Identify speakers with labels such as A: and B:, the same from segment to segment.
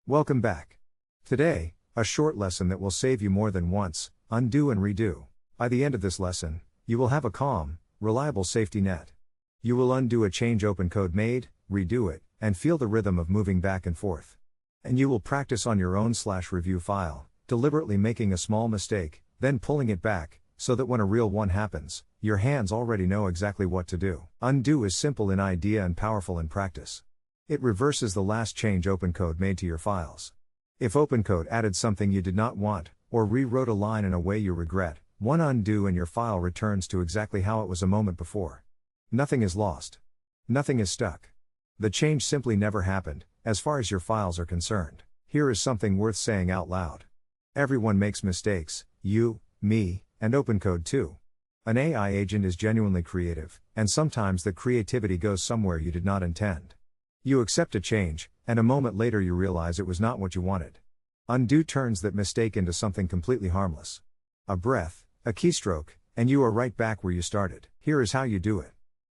A: Welcome back. Today, a short lesson that will save you more than once, undo and redo. By the end of this lesson, you will have a calm, reliable safety net. You will undo a change opencode made, redo it, and feel the rhythm of moving back and forth. And you will practice on your own/review file, deliberately making a small mistake, then pulling it back, so that when a real one happens, your hands already know exactly what to do. Undo is simple in idea and powerful in practice. It reverses the last change opencode made to your files. If opencode added something you did not want, or rewrote a line in a way you regret, one undo and your file returns to exactly how it was a moment before. Nothing is lost. Nothing is stuck. The change simply never happened, as far as your files are concerned. Here is something worth saying out loud. Everyone makes mistakes, you, me, and opencode too. An AI agent is genuinely creative, and sometimes the creativity goes somewhere you did not intend. You accept a change, and a moment later you realize it was not what you wanted. Undo turns that mistake into something completely harmless. A breath, a keystroke, and you are right back where you started. Here is how you do it.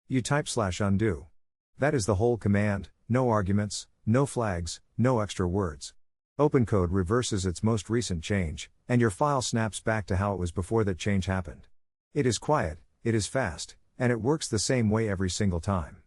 A: You type /undo. That is the whole command, no arguments, no flags, no extra words. Opencode reverses its most recent change, and your file snaps back to how it was before that change happened. It is quiet, it is fast, and it works the same way every single time.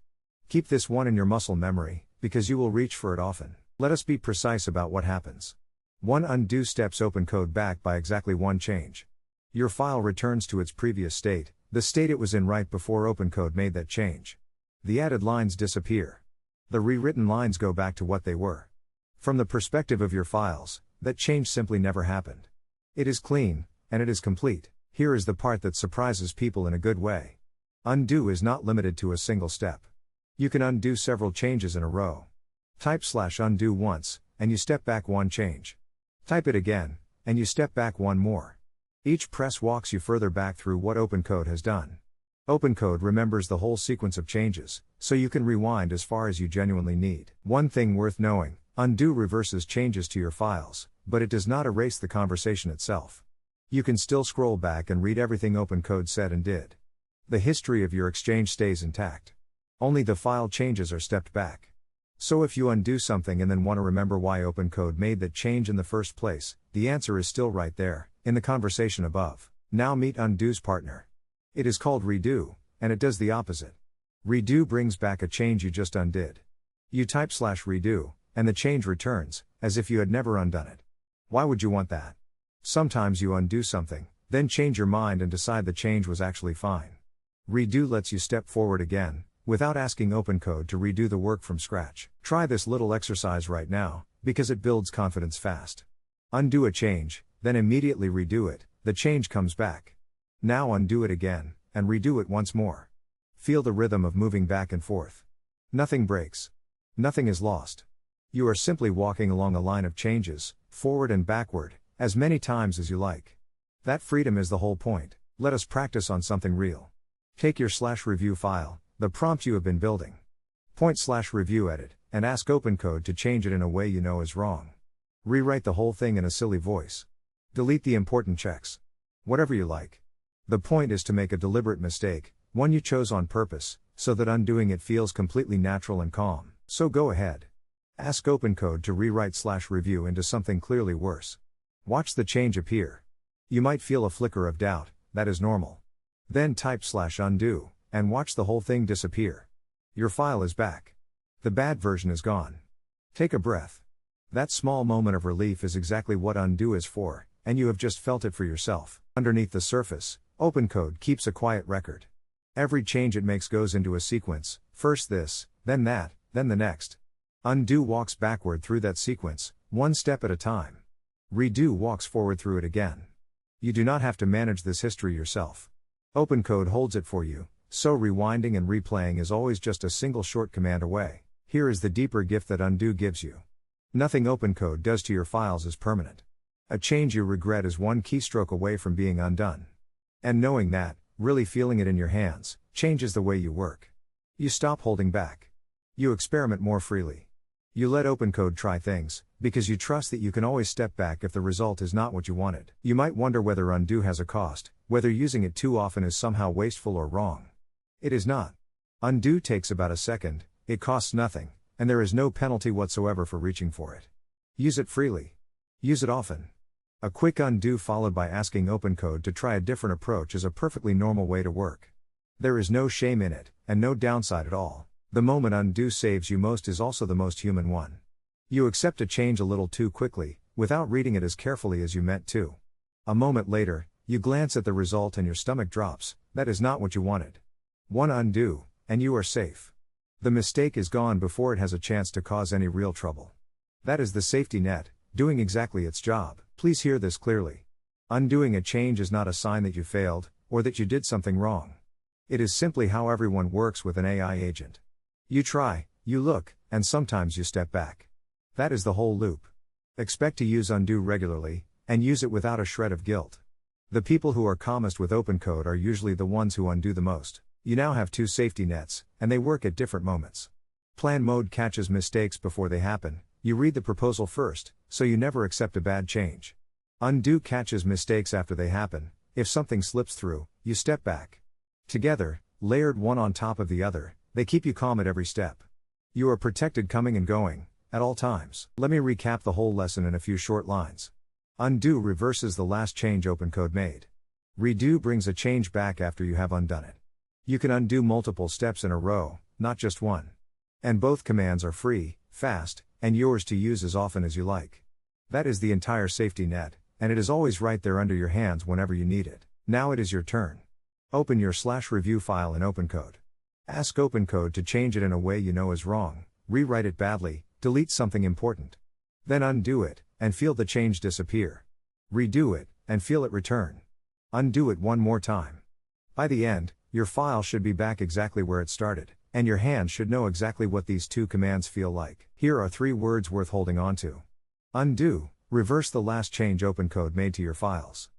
A: Keep this one in your muscle memory, because you will reach for it often. Let us be precise about what happens. One undo steps opencode back by exactly one change. Your file returns to its previous state, the state it was in right before opencode made that change. The added lines disappear. The rewritten lines go back to what they were. From the perspective of your files, that change simply never happened. It is clean, and it is complete. Here is the part that surprises people in a good way. Undo is not limited to a single step. You can undo several changes in a row. Type /undo once, and you step back one change. Type it again, and you step back one more. Each press walks you further back through what opencode has done. Opencode remembers the whole sequence of changes, so you can rewind as far as you genuinely need. One thing worth knowing, undo reverses changes to your files, but it does not erase the conversation itself. You can still scroll back and read everything opencode said and did. The history of your exchange stays intact. Only the file changes are stepped back. So if you undo something and then want to remember why opencode made that change in the first place, the answer is still right there, in the conversation above. Now meet undo's partner. It is called redo, and it does the opposite. Redo brings back a change you just undid. You type /redo, and the change returns, as if you had never undone it. Why would you want that? Sometimes you undo something, then change your mind and decide the change was actually fine. Redo lets you step forward again, without asking opencode to redo the work from scratch. Try this little exercise right now, because it builds confidence fast. Undo a change, then immediately redo it, the change comes back. Now undo it again, and redo it once more. Feel the rhythm of moving back and forth. Nothing breaks. Nothing is lost. You are simply walking along a line of changes, forward and backward, as many times as you like. That freedom is the whole point. Let us practice on something real. Take your /review file, the prompt you have been building. Point /review at it, and ask opencode to change it in a way you know is wrong. Rewrite the whole thing in a silly voice. Delete the important checks. Whatever you like. The point is to make a deliberate mistake, one you chose on purpose, so that undoing it feels completely natural and calm. So go ahead. Ask opencode to rewrite /review into something clearly worse. Watch the change appear. You might feel a flicker of doubt, that is normal. Then type /undo, and watch the whole thing disappear. Your file is back. The bad version is gone. Take a breath. That small moment of relief is exactly what undo is for, and you have just felt it for yourself. Underneath the surface, opencode keeps a quiet record. Every change it makes goes into a sequence, first this, then that, then the next. Undo walks backward through that sequence, one step at a time. Redo walks forward through it again. You do not have to manage this history yourself. Opencode holds it for you, so rewinding and replaying is always just a single short command away. Here is the deeper gift that undo gives you. Nothing opencode does to your files is permanent. A change you regret is one keystroke away from being undone. And knowing that, really feeling it in your hands, changes the way you work. You stop holding back. You experiment more freely. You let opencode try things, because you trust that you can always step back if the result is not what you wanted. You might wonder whether undo has a cost, whether using it too often is somehow wasteful or wrong. It is not. Undo takes about a second, it costs nothing, and there is no penalty whatsoever for reaching for it. Use it freely. Use it often. A quick undo followed by asking opencode to try a different approach is a perfectly normal way to work. There is no shame in it, and no downside at all. The moment undo saves you most is also the most human one. You accept a change a little too quickly, without reading it as carefully as you meant to. A moment later, you glance at the result and your stomach drops. That is not what you wanted. One undo, and you are safe. The mistake is gone before it has a chance to cause any real trouble. That is the safety net, doing exactly its job. Please hear this clearly. Undoing a change is not a sign that you failed, or that you did something wrong. It is simply how everyone works with an AI agent. You try, you look, and sometimes you step back. That is the whole loop. Expect to use undo regularly, and use it without a shred of guilt. The people who are calmest with opencode are usually the ones who undo the most. You now have two safety nets, and they work at different moments. Plan mode catches mistakes before they happen. You read the proposal first, so you never accept a bad change. Undo catches mistakes after they happen. If something slips through, you step back. Together, layered one on top of the other, they keep you calm at every step. You are protected coming and going, at all times. Let me recap the whole lesson in a few short lines. Undo reverses the last change opencode made. Redo brings a change back after you have undone it. You can undo multiple steps in a row, not just one. And both commands are free, fast, and yours to use as often as you like. That is the entire safety net, and it is always right there under your hands whenever you need it. Now it is your turn. Open your /review file in opencode. Ask opencode to change it in a way you know is wrong, rewrite it badly, delete something important. Then undo it, and feel the change disappear. Redo it, and feel it return. Undo it one more time. By the end, your file should be back exactly where it started, and your hands should know exactly what these two commands feel like. Here are 3 words worth holding on to. Undo, reverse the last change opencode made to your files.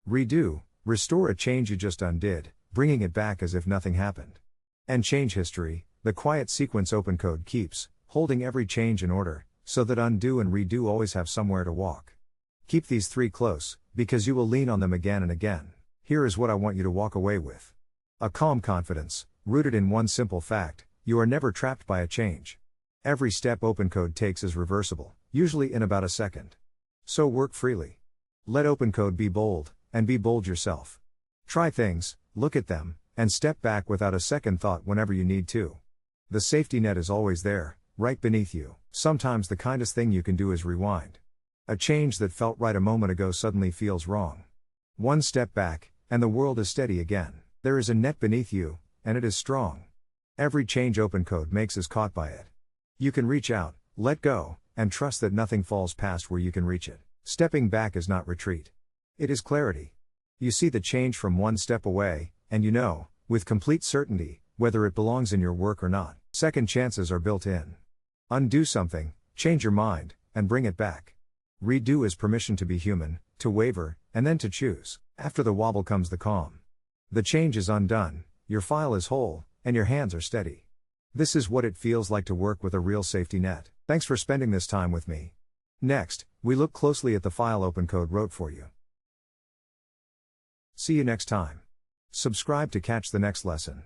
A: Redo, restore a change you just undid, bringing it back as if nothing happened. And change history, the quiet sequence opencode keeps, holding every change in order, so that undo and redo always have somewhere to walk. Keep these 3 close, because you will lean on them again and again. Here is what I want you to walk away with. A calm confidence, rooted in one simple fact: you are never trapped by a change. Every step opencode takes is reversible, usually in about a second. So work freely. Let opencode be bold, and be bold yourself. Try things, look at them, and step back without a second thought whenever you need to. The safety net is always there, right beneath you. Sometimes the kindest thing you can do is rewind. A change that felt right a moment ago suddenly feels wrong. One step back, and the world is steady again. There is a net beneath you, and it is strong. Every change opencode makes is caught by it. You can reach out, let go, and trust that nothing falls past where you can reach it. Stepping back is not retreat. It is clarity. You see the change from one step away, and you know, with complete certainty, whether it belongs in your work or not. Second chances are built in. Undo something, change your mind, and bring it back. Redo is permission to be human, to waver, and then to choose. After the wobble comes the calm. The change is undone, your file is whole, and your hands are steady. This is what it feels like to work with a real safety net. Thanks for spending this time with me. Next, we look closely at the file opencode wrote for you. See you next time. Subscribe to catch the next lesson.